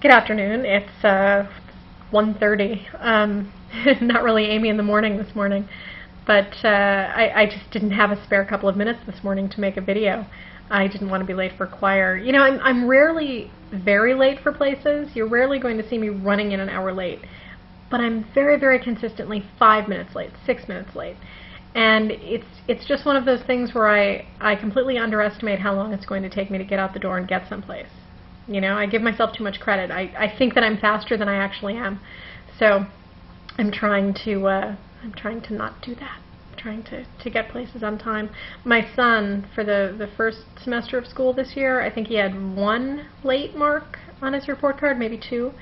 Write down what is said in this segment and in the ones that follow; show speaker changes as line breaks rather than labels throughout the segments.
Good afternoon. It's 1:30. Not really Amy in the morning this morning, but I just didn't have a spare couple of minutes this morning to make a video. I didn't want to be late for choir. You know, I'm rarely very late for places. You're rarely going to see me running in an hour late, but I'm very, very consistently 5 minutes late, 6 minutes late. And it's just one of those things where I completely underestimate how long it's going to take me to get out the door and get someplace. You know, I give myself too much credit. I think that I'm faster than I actually am. So I'm trying to not do that. I'm trying to get places on time. My son, for the first semester of school this year, I think he had 1 late mark on his report card, maybe 2.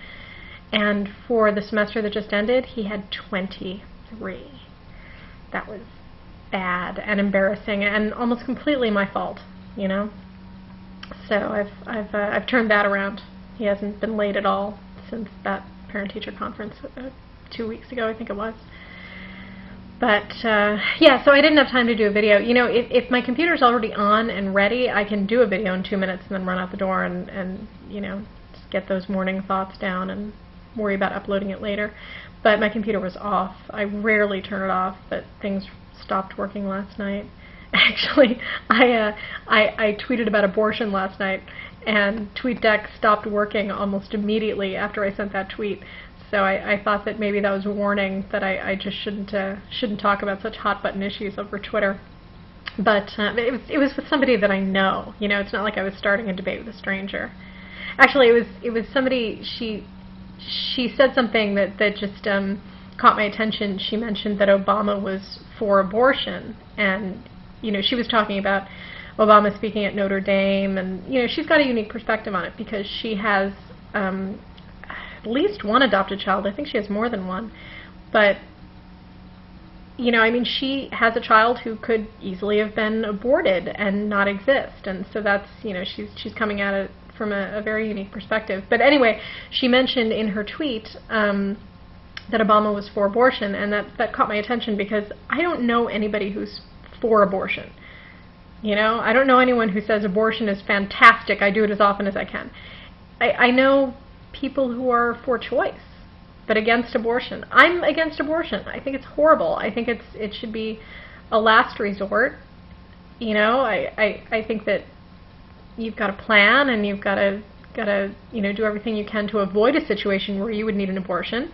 And for the semester that just ended, he had 23. That was bad and embarrassing and almost completely my fault, you know. So I've turned that around. He hasn't been late at all since that parent-teacher conference 2 weeks ago, I think it was. But yeah, so I didn't have time to do a video. You know, if my computer's already on and ready, I can do a video in 2 minutes and then run out the door and you know, just get those morning thoughts down and worry about uploading it later. But my computer was off. I rarely turn it off, but things stopped working last night. Actually, I tweeted about abortion last night, and TweetDeck stopped working almost immediately after I sent that tweet. So I thought that maybe that was a warning that I just shouldn't talk about such hot button issues over Twitter. But it was with somebody that I know. You know, it's not like I was starting a debate with a stranger. Actually, it was somebody. She said something that just caught my attention. She mentioned that Obama was for abortion, and you know, she was talking about Obama speaking at Notre Dame, and you know, she's got a unique perspective on it because she has at least 1 adopted child. I think she has more than 1, but you know, I mean, she has a child who could easily have been aborted and not exist, and so that's, you know, she's coming at it from a very unique perspective. But anyway, she mentioned in her tweet that Obama was for abortion, and that caught my attention because I don't know anybody who's for abortion. You know, I don't know anyone who says abortion is fantastic, I do it as often as I can. I know people who are for choice, but against abortion. I'm against abortion. I think it's horrible. I think it should be a last resort. You know, I think that you've got to plan, and you've got to you know, do everything you can to avoid a situation where you would need an abortion.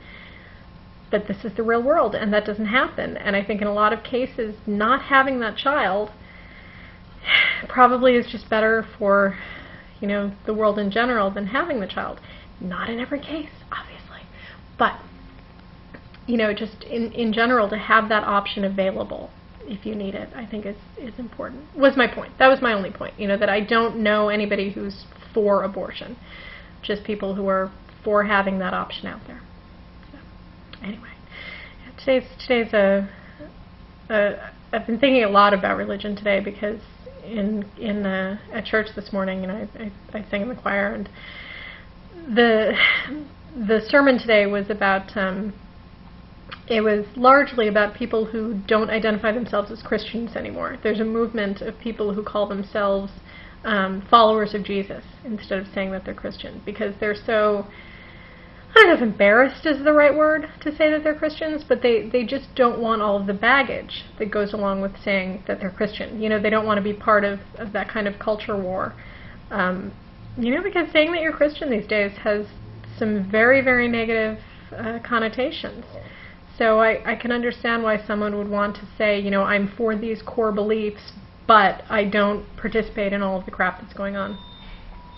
But this is the real world, and that doesn't happen. And I think in a lot of cases, not having that child probably is just better for, you know, the world in general than having the child. Not in every case, obviously, but you know, just in general, to have that option available if you need it, I think is important. Was my point. That was my only point. You know, that I don't know anybody who's for abortion, just people who are for having that option out there. Anyway, today's I've been thinking a lot about religion today because at church this morning, you know, I sang in the choir, and the sermon today was about it was largely about people who don't identify themselves as Christians anymore. There's a movement of people who call themselves followers of Jesus instead of saying that they're Christian because they're so, I don't know if embarrassed is the right word to say that they're Christians, but they just don't want all of the baggage that goes along with saying that they're Christian. You know, they don't want to be part of that kind of culture war. You know, because saying that you're Christian these days has some very, very negative connotations. So I can understand why someone would want to say, you know, I'm for these core beliefs, but I don't participate in all of the crap that's going on.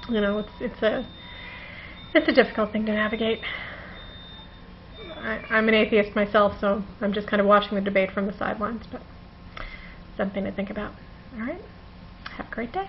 You know, it's a difficult thing to navigate. I'm an atheist myself, so I'm just kind of watching the debate from the sidelines, but something to think about. All right? Have a great day.